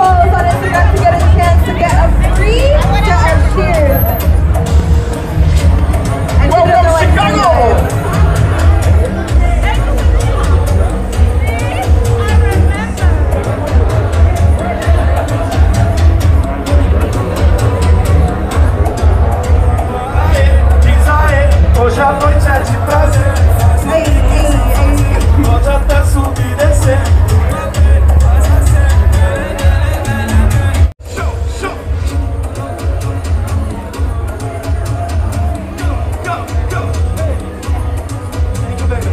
follows on Instagram to get a chance to get a free jar of cheers. And welcome Chicago! Hoje a noite é de prazer. Pode até subir e descer. Show, show. Go, go, go. Muito bem.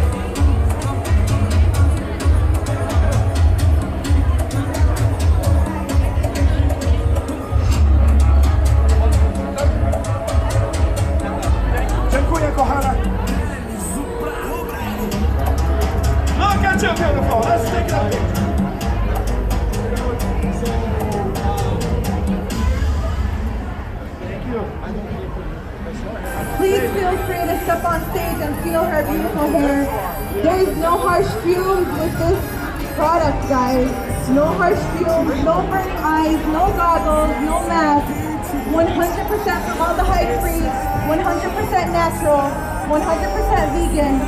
Dziękuję, kochana. Look at you, beautiful. Let's take it up. Thank you. Please feel free to step on stage and feel her beautiful hair. There is no harsh fumes with this product, guys. No harsh fumes, no burning eyes, no goggles, no mask. 100% formaldehyde-free, 100% natural, 100% vegan.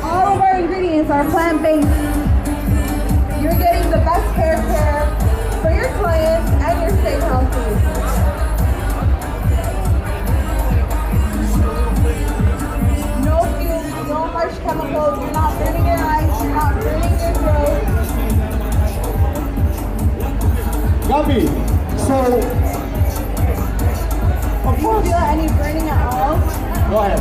All of our ingredients are plant-based. You're getting the best hair care for your clients and you're staying healthy. No fumes, no harsh chemicals. You're not burning your eyes, you're not burning your throat. Gabi, so Do you feel any burning at all? go ahead.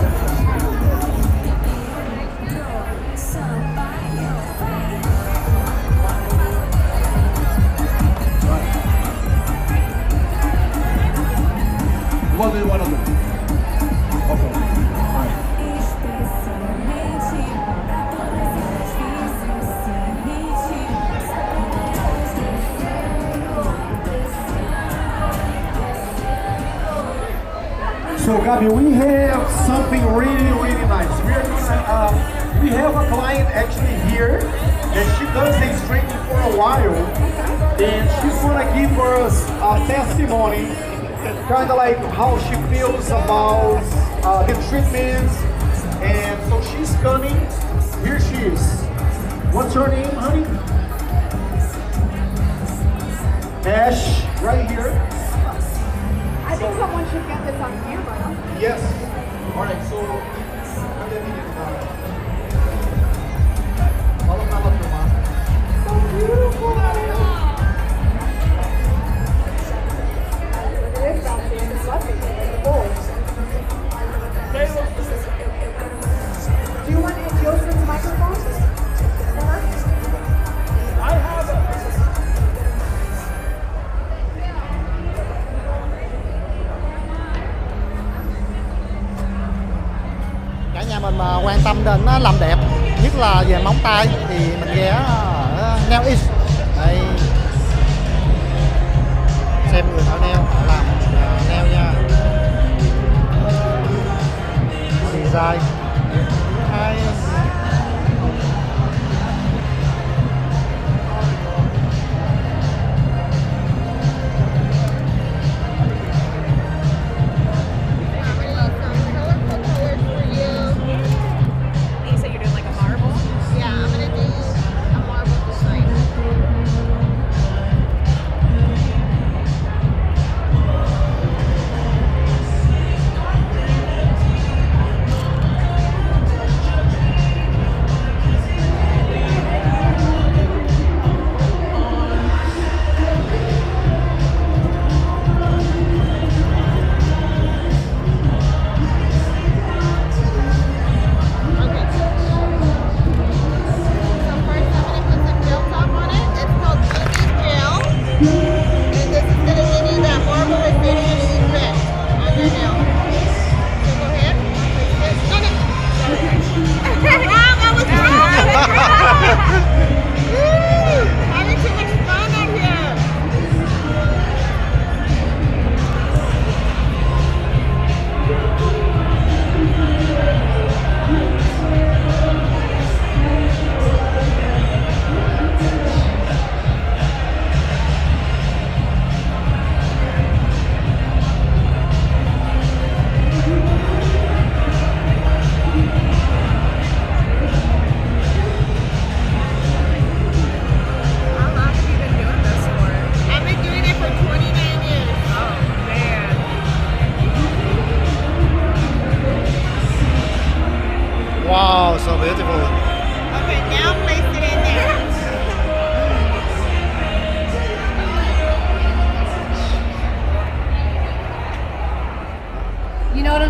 What do you want to do? Okay. All right. So Gabi, we have something really nice. We have a client actually here that she does this training for a while, and she's gonna give us a testimony, kind of like how she feels about the treatments. And so she's coming. Here she is. What's your name, honey? Ash, right here. I think someone should get this on camera. Yes. All right. So, So beautiful. Do you want Joseph's microphone? I have a. Cả nhà mình mà quan tâm đến làm đẹp, nhất là về móng tay thì mình ghé ở nail is đây, xem người thợ nail họ làm nail nha, design hay.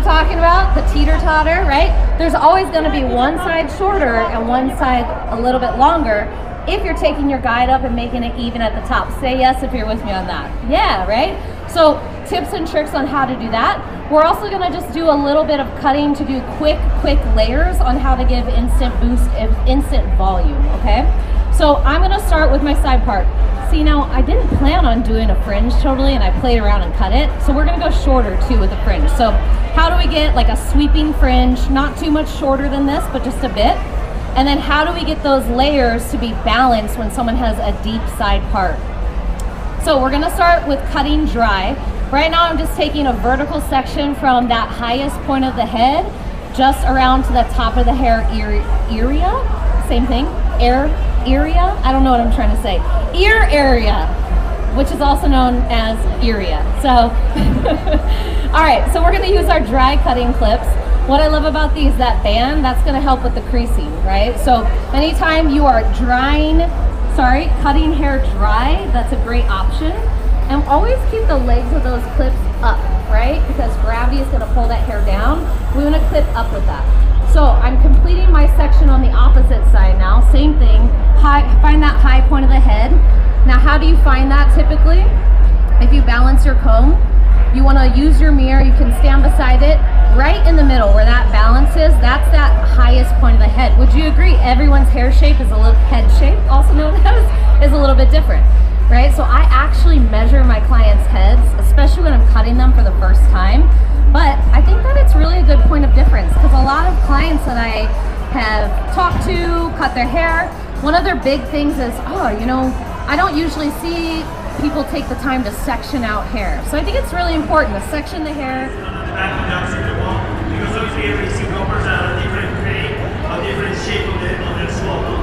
talking about, the teeter-totter, right? There's always going to be one side shorter and one side a little bit longer if you're taking your guide up and making it even at the top. Say yes if you're with me on that. Yeah, right? So tips and tricks on how to do that. We're also going to just do a little bit of cutting to do quick layers on how to give instant boost, instant volume, okay? So I'm going to start with my side part. See, now I didn't plan on doing a fringe totally, and I played around and cut it. So we're going to go shorter too with the fringe. So how do we get like a sweeping fringe, not too much shorter than this, but just a bit? And then how do we get those layers to be balanced when someone has a deep side part? So we're going to start with cutting dry. Right now I'm just taking a vertical section from that highest point of the head just around to the top of the hair area. Same thing. Area? I don't know what I'm trying to say. Ear area, which is also known as area. So, all right, so we're gonna use our dry cutting clips. What I love about these, that band, that's gonna help with the creasing, right? So anytime you are cutting hair dry, that's a great option. And always keep the legs of those clips up, right? Because gravity is gonna pull that hair down. We wanna clip up with that. So I'm completing my section on the opposite side now. Same thing, find that high point of the head. Now how do you find that typically? If you balance your comb, you wanna use your mirror, you can stand beside it, right in the middle where that balance is, that's that highest point of the head. Would you agree everyone's hair shape is a little, head shape, also known as, is a little bit different, right? So I actually measure my clients' heads, especially when I'm cutting them for the first time. But I think that it's really a good point of difference because a lot of clients that I have talked to, cut their hair, one of their big things is, oh, you know, I don't usually see people take the time to section out hair. So I think it's really important to section the hair. Because obviously every single person has a different grain, a different shape of their swallow.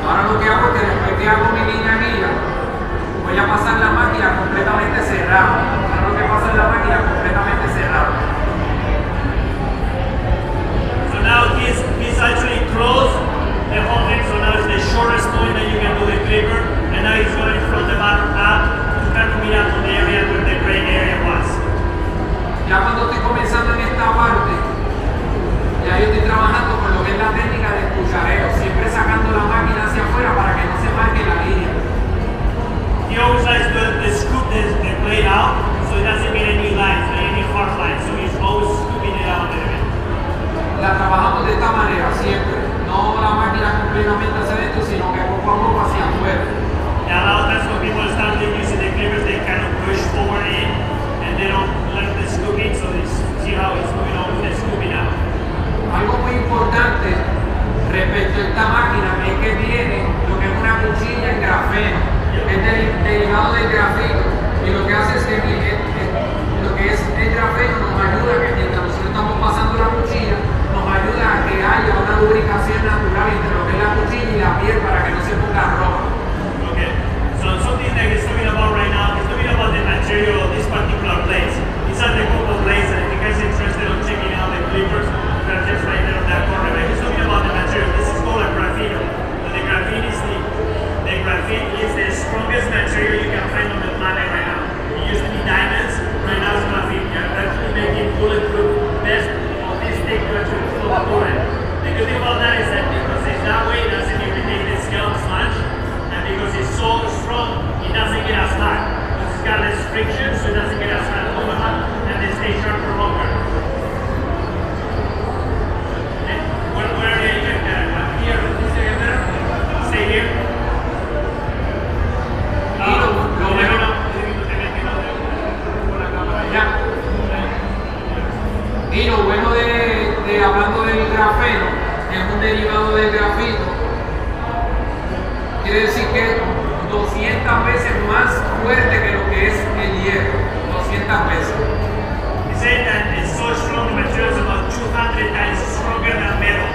Ahora lo que hago es que después que hago mi línea guía, voy a pasar la máquina completamente cerrada. Ahora lo que pasa es la máquina completamente cerrada. So now this actually close the whole thing. So now it's the shortest point that you can do the clipper, and now it's going from the bottom up to kind of meet up to the area where the gray area was. Ya cuando estoy comenzando en esta parte, ya yo estoy trabajando con lo que es la técnica de cuchareo, siempre sacando la máquina hacia afuera para que no se marque la línea. He always likes to scoop the blade out so it doesn't get any lines, any hard lines. So he's always scooping it out a little bit. La trabajamos de esta manera siempre, no la máquina completamente hacia adentro, sino que poco a poco hacia afuera. Yeah, a lot of times when people start using the clippers, they kind of push forward in and they don't let the scooping, so they see how it's moving on with the scooping out. Algo muy importante respecto a esta máquina es que tiene lo que es una cuchilla en grafeno. Es derivado del grafito y lo que hace es que lo que es el grafeno nos ayuda a que mientras nosotros estamos pasando la cuchilla nos ayuda a que haya una lubricación natural entre lo que es la cuchilla y la piel para que no se ponga roja. Okay, so something that he's talking about right now is talking about the material of this particular blades. These are the couple blades, and if you guys are interested in checking out the clippers, they're just right there on that corner. But he's talking about the material. This is called a graphene. So the graphene is the strongest material you can find on the planet right now. It used to be diamonds, right now it's graphene. They're actually making bulletproof best of this thing to actually fill a bullet. The good thing about that is that because it's that way, it doesn't irritate the scalp as much, and because it's so strong, it doesn't get as hot. Because it's got less friction, so it doesn't get as hot, and they stay sharp for longer. Where are you going to here? Stay here. Y lo bueno de hablando del grafeno, es un derivado del grafito, quiere decir que es 200 veces más fuerte que lo que es el hierro, 200 veces. He said that it's so strong, the material is about 200 times stronger than metal,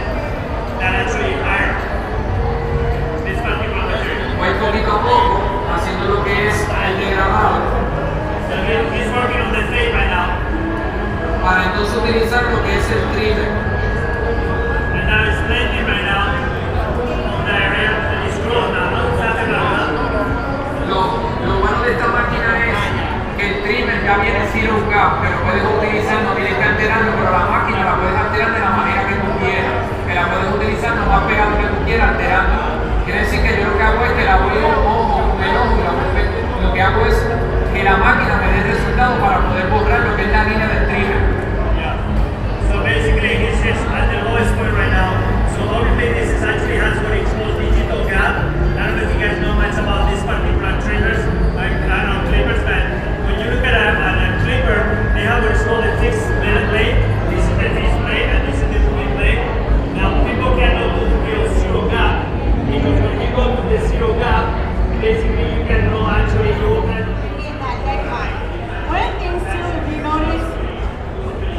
than actually iron. This particular material. Voy poquito a poco haciendo lo que es el degradado. So he's working on the fade right now. Para entonces utilizar lo que es el trimmer. And now it's blending right now on the area that is closed now. Lo bueno de esta máquina es que el trimmer ya viene sin un gap, pero puedes utilizar, no tienes que alterando, pero la máquina la puedes alterar de la manera que tú quieras, que la puedes utilizar no más pegado que tú quieras alterando. Quiere decir que yo lo que hago es que la voy a ojo, el ojo, lo que hago es que la máquina me dé el resultado para poder borrar lo que es la línea del trimmer. Yeah. So basically he's just at the lowest point right now. So obviously this is actually has what it's called digital gap. I don't know if you guys know much about these particular trimmers, like I don't know clippers, but when you look at a clipper, they have what is called a fixed blade. This is the fixed blade and this is the twin blade. Now people cannot do the zero gap because when you go to the zero gap, basically you can know actually you open. One of the things too, if you notice,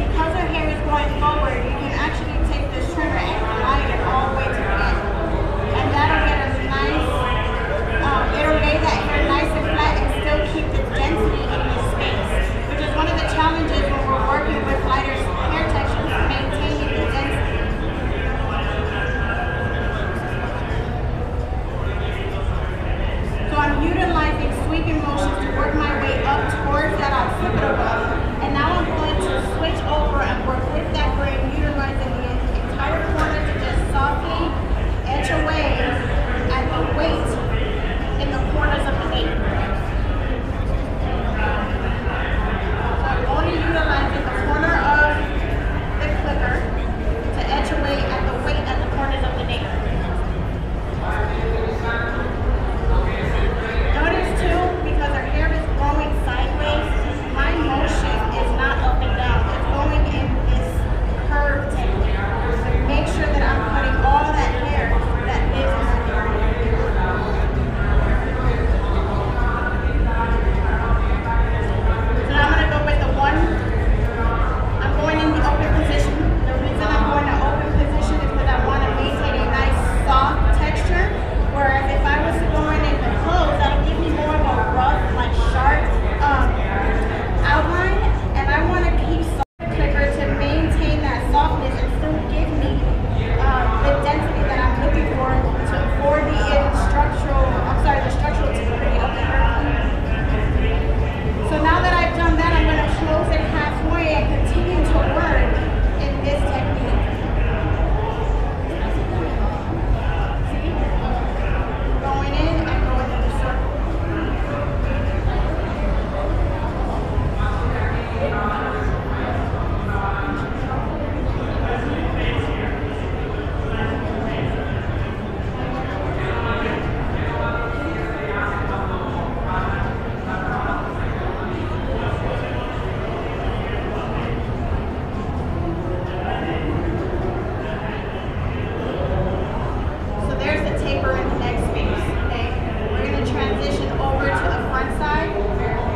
because her hair is going forward, you can actually take this trimmer and glide it all the way to the end. And that'll get a nice, it'll lay that hair nice and flat and still keep the density in the space, which is one of the challenges when we're working with lighter hair textures, maintaining the density. So I'm utilizing sweeping motions to work my way up towards that occipital bone. And now I'm going to switch over and work with that braid, utilizing the entire corner to just softly edge away at the weight in the corners of the nape. So I'm only utilizing the corner of the clipper to edge away at the weight at the corners of the nape. Notice too, because her hair is growing sideways, my motion is not up and down. It's going in this curve technique. Make sure that I'm cutting all that hair that lives in her hair. So now I'm going to go with the one. I'm going in the open position. The reason I'm going to open position is because I want to maintain a nice soft texture. Whereas if I was to go in the close, that'll give me more of a rough, like sharp outline. And I want to keep the clipper to maintain that softness and still give me the density that I'm looking for the structural integrity of the hair. So now that I've done that, I'm going to close it halfway and continue to work in this technique. See? Going in and going in the circle. So there's the taper in the next space. Okay, we're going to transition over to the front side.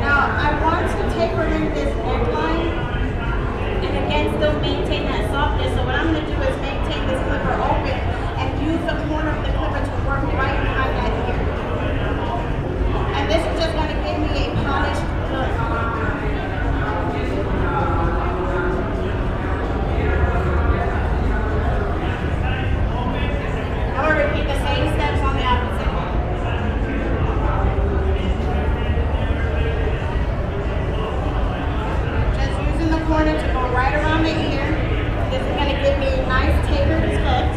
Now I want to taper in this neckline and again still maintain that softness. So what I'm going to do is maintain this clipper open and use the corner of the clipper to work right behind that ear. And this is just going to give me a polished look. I'm going to repeat the same steps on the opposite. Just using the corner to go right around the ear. This is going to give me a nice tapered cut.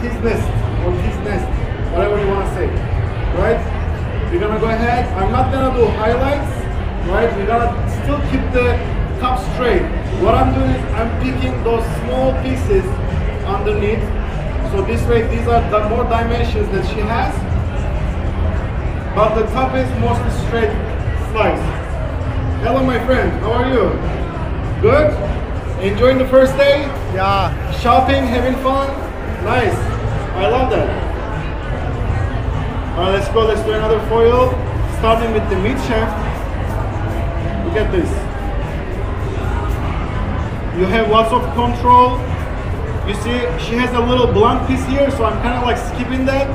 His nest or his nest, whatever you want to say, right? We're gonna go ahead. I'm not gonna do highlights, right? We're gonna still keep the top straight. What I'm doing is I'm picking those small pieces underneath. So this way, these are the more dimensions that she has, but the top is mostly straight slice. Hello, my friend. How are you? Good? Enjoying the first day? Yeah. Shopping, having fun? Nice. I love that. Alright, let's go. Let's do another foil. Starting with the mid shaft. Look at this. You have lots of control. You see, she has a little blunt piece here, so I'm kind of like skipping that.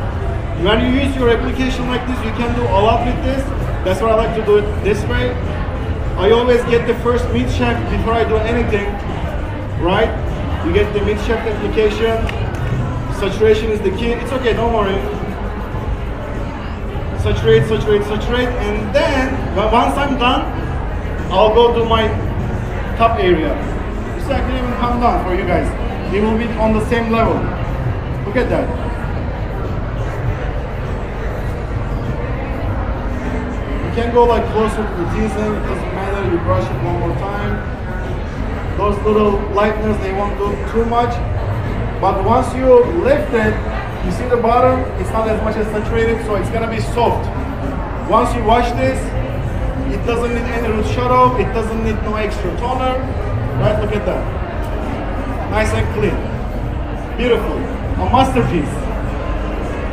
When you use your application like this, you can do a lot with this. That's why I like to do it this way. I always get the first mid shaft before I do anything, right? You get the mid shaft application. Saturation is the key. It's okay, don't worry. saturate, saturate, saturate, and then once I'm done, I'll go to my top area. So I can even come down for you guys. It will be on the same level. Look at that. You can go like closer to the teasing, it doesn't matter, you brush it one more time. Those little lighteners, they won't do too much. But once you lift it, you see the bottom, it's not as much as saturated, so it's gonna be soft. Once you wash this, it doesn't need any root shut off, it doesn't need no extra toner. Right, look at that. Nice and clean. Beautiful. A masterpiece.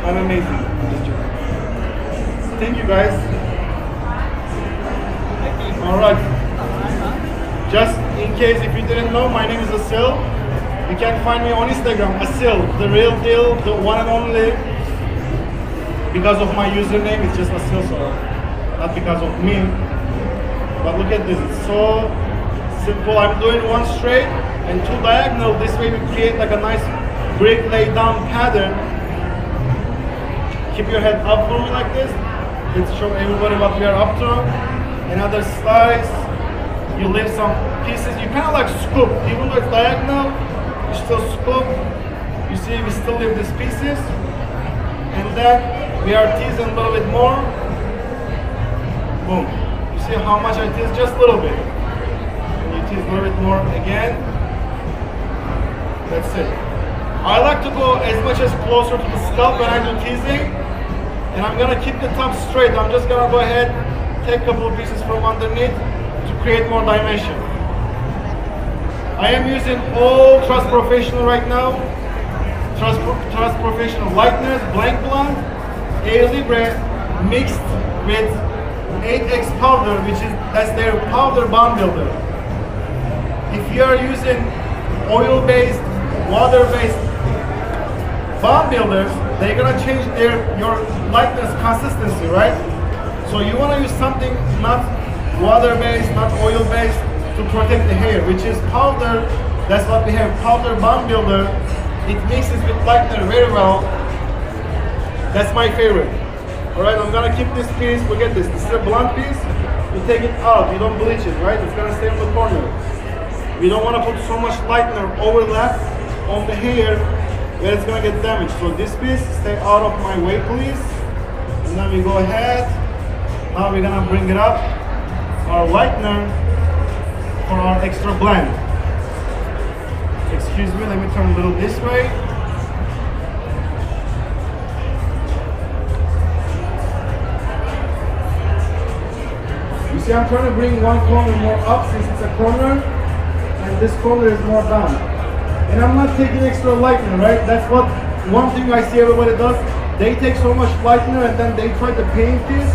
And amazing. Thank you guys. Alright. Just in case if you didn't know, my name is Asil. You can find me on Instagram, Asil, the real deal, the one and only. Because of my username, it's just Asil, so not because of me. But look at this, it's so simple. I'm doing one straight and two diagonal. This way we create like a nice brick laid down pattern. Keep your head up for me like this. Let's show everybody what we are up to. Another slice. You leave some pieces. You kind of like scoop. Even though it's diagonal, you still scoop. You see, we still leave these pieces. And then we are teasing a little bit more. Boom. You see how much I tease? Just a little bit. A little bit more again. That's it. I like to go as much as closer to the scalp when I do teasing, and I'm gonna keep the top straight. I'm just gonna go ahead, take a couple of pieces from underneath to create more dimension. I am using all Trust Professional right now. Trust Professional lighteners, blank blonde, A Libre mixed with 8X powder, that's their powder bond builder. If you are using oil-based, water-based bond builders, they're gonna change your lightness consistency, right? So you wanna use something not water-based, not oil-based to protect the hair, which is powder. That's what we have, powder bond builder. It mixes with lightener very well. That's my favorite. All right, I'm gonna keep this piece. Look at this. This is a blunt piece. You take it out. You don't bleach it, right? It's gonna stay on the corner. We don't want to put so much lightener overlap on the hair that it's going to get damaged. So this piece, stay out of my way please. And then we go ahead. Now we're going to bring it up. Our lightener for our extra blend. Excuse me, let me turn a little this way. You see, I'm trying to bring one corner more up since it's a corner. And this corner is more down. And I'm not taking extra lightener, right? That's what one thing I see everybody does. They take so much lightener and then they try to paint this.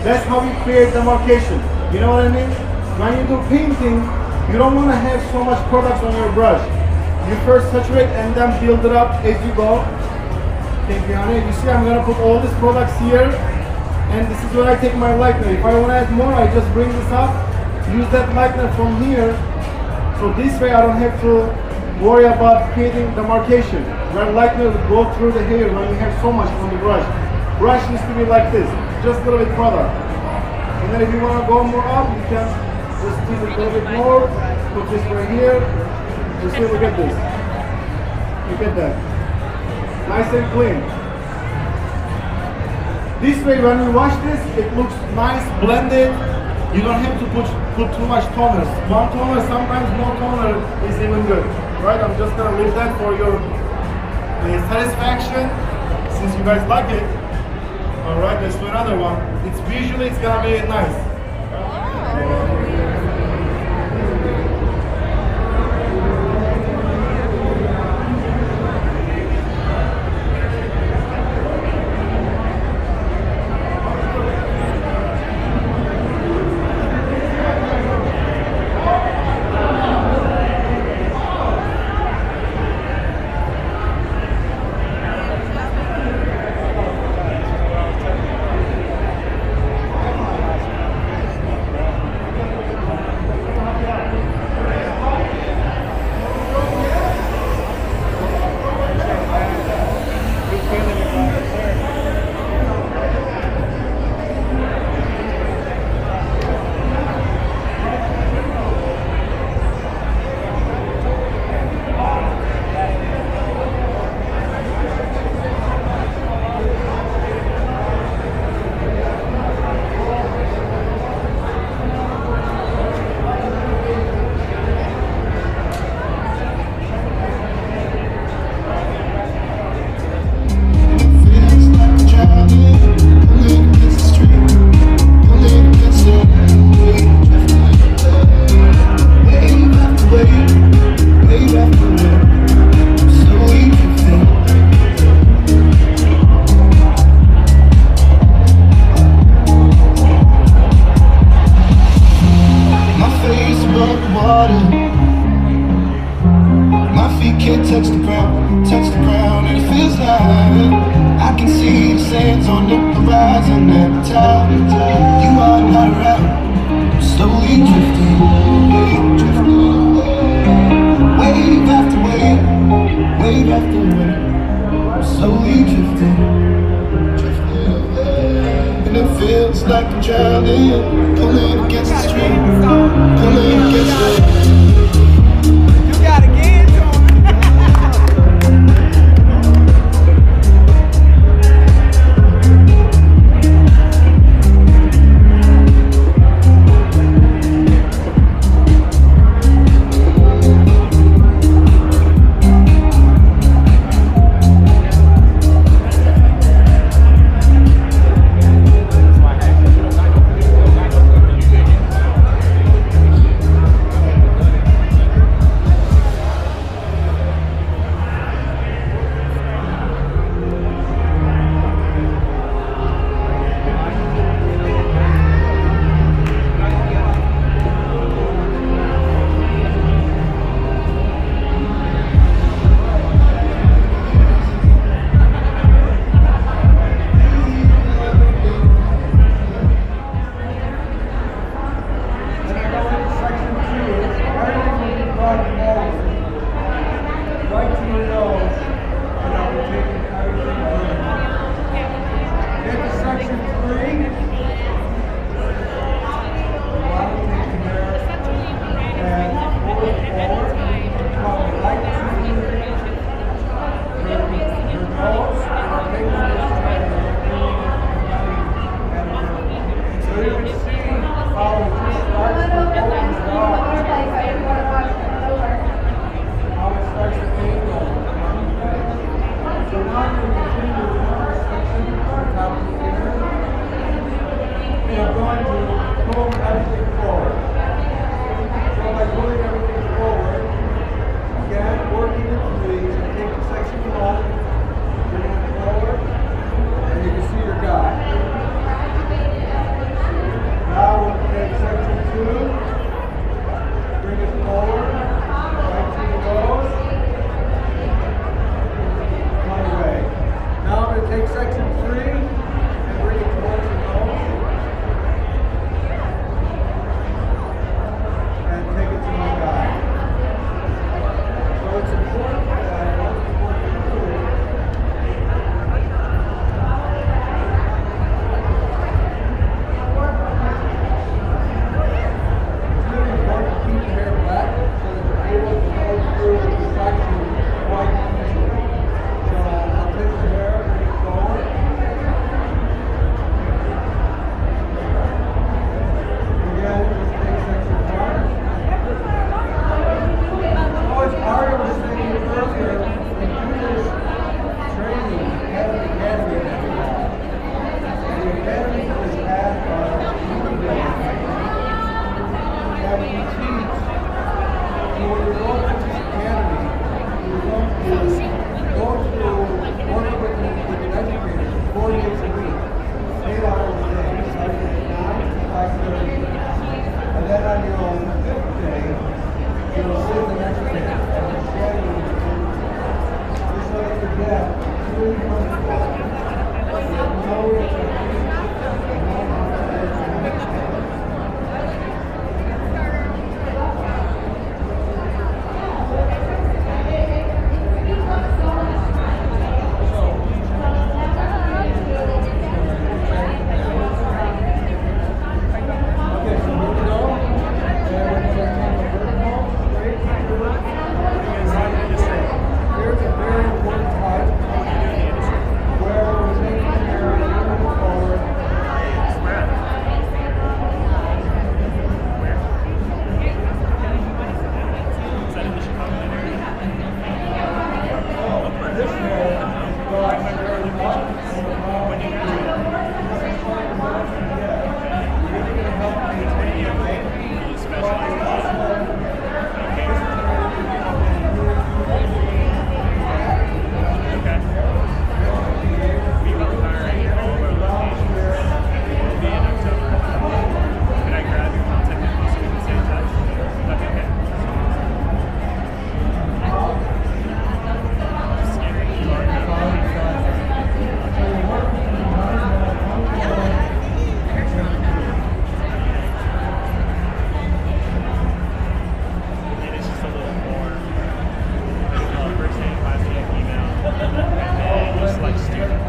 That's how you create demarcation. You know what I mean? When you do painting, you don't want to have so much products on your brush. You first saturate and then build it up as you go. Thank you, honey. You see, I'm gonna put all these products here, and this is where I take my lightener. If I want to add more, I just bring this up, use that lightener from here. So this way I don't have to worry about creating demarcation. Where lightener will go through the hair when you have so much on the brush. Brush needs to be like this, just a little bit product. And then if you want to go more up, you can just tease it a little bit more. Put this right here. You see, look at this. Look at that. Nice and clean. This way when we wash this, it looks nice, blended. You don't have to put too much toner. One toner, sometimes no toner is even good. Right? I'm just gonna leave that for your satisfaction, since you guys like it. Alright, let's do another one. It's gonna be nice. side. I can see the sands on the horizon every time you are not around. I'm slowly drifting away. Wave after wave, wave after wave. I'm slowly drifting away. And it feels like I'm drowning, pulling against the stream, pulling against the... You gotta get into it. just like Steve.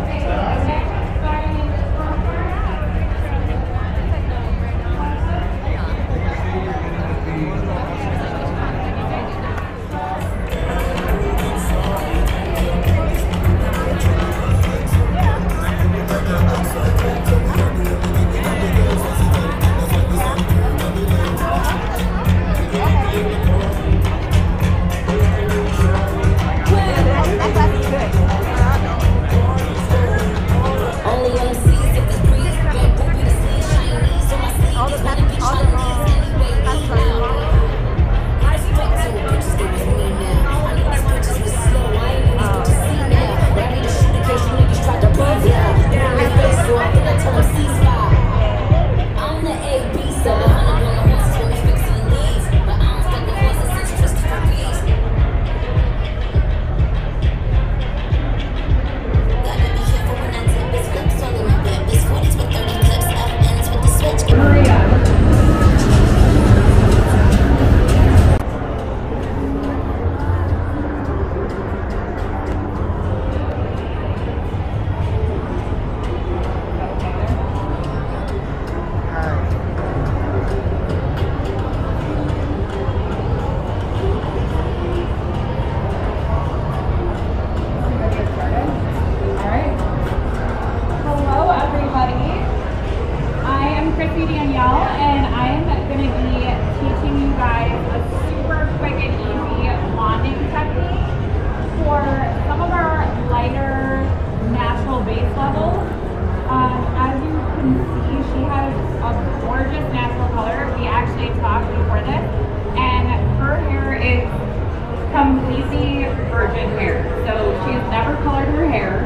completely virgin hair. So she's never colored her hair,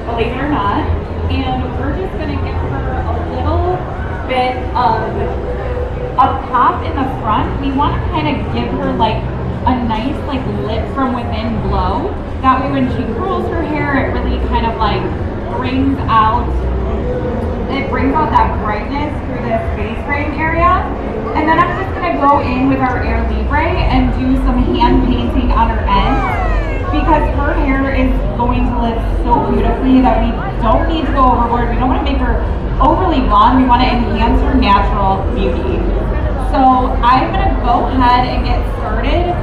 believe it or not. And we're just gonna give her a little bit of a pop in the front. We want to kind of give her like a nice like lit from within glow. That way when she curls her hair, it really kind of like brings out that brightness through this face frame area. And then I'm just gonna go in with our Air Libre and do some hand painting on her end, because her hair is going to lift so beautifully that we don't need to go overboard. We don't want to make her overly blonde. We want to enhance her natural beauty. So I'm gonna go ahead and get started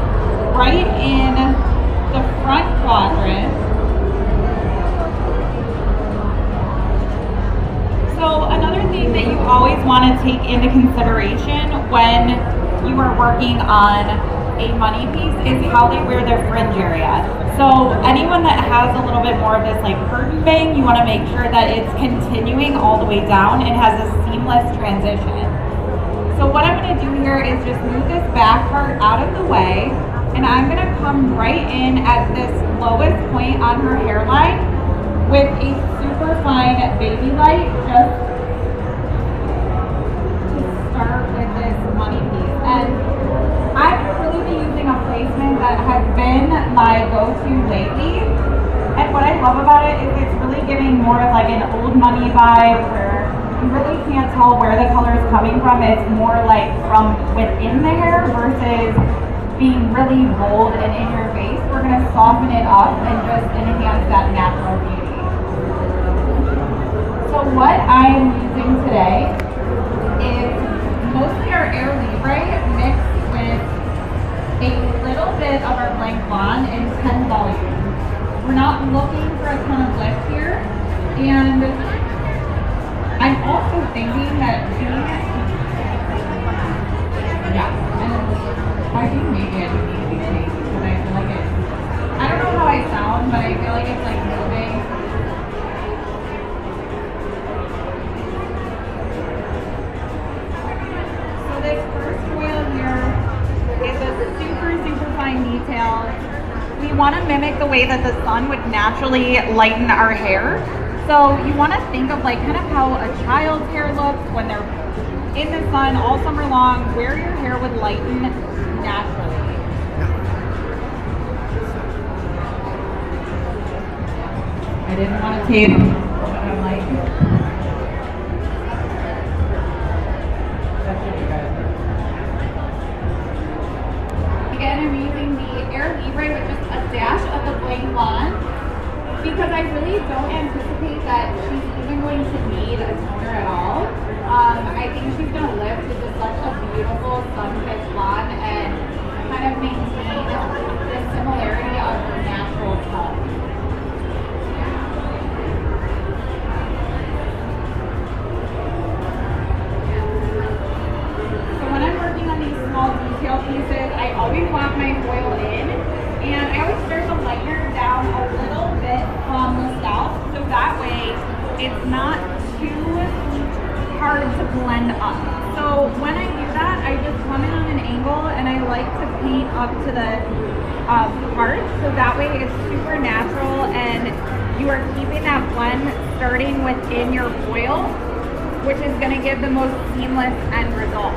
right in the front quadrant. So another thing that you always want to take into consideration when you are working on a money piece is how they wear their fringe area. So anyone that has a little bit more of this like curtain bang, you want to make sure that it's continuing all the way down and has a seamless transition. So what I'm going to do here is just move this back part out of the way, and I'm going to come right in at this lowest point on her hairline with a super fine baby light, just to start with this money piece. And I'm really be using a placement that has been my go-to lately. And what I love about it is it's really giving more of like an old money vibe, where you really can't tell where the color is coming from. It's more like from within the hair versus being really bold and in your face. We're going to soften it up and just enhance that natural beauty. So what I'm using today is mostly our Air Libre mixed with a little bit of our Blanc Blonde in 10 volume. We're not looking for a ton of lift here, and I'm also thinking that I think maybe I do need to be changed, because I feel like I don't know how I sound, but I feel like it's like moving. So this first coil here is a super fine detail. We want to mimic the way that the sun would naturally lighten our hair. So you want to think of like kind of how a child's hair looks when they're in the sun all summer long, where your hair would lighten naturally. I didn't want to tape, but I'm like, that should be good. Again, I'm using the Air Libre with just a dash of the Blanc Blonde. because I really don't anticipate that she's even going to need a toner at all. I think she's going to live to just such a beautiful sun-kissed blonde and kind of maintain the similarity of her natural tone. So when I'm working on these small detail pieces, I always lock my foil in, and I always start the lightener down a little bit from the scalp, so that way it's not too hard to blend up. So when I do that, I just come in on an angle and I like to paint up to the part, so that way it's super natural and you are keeping that blend starting within your foil, which is going to give the most seamless end result.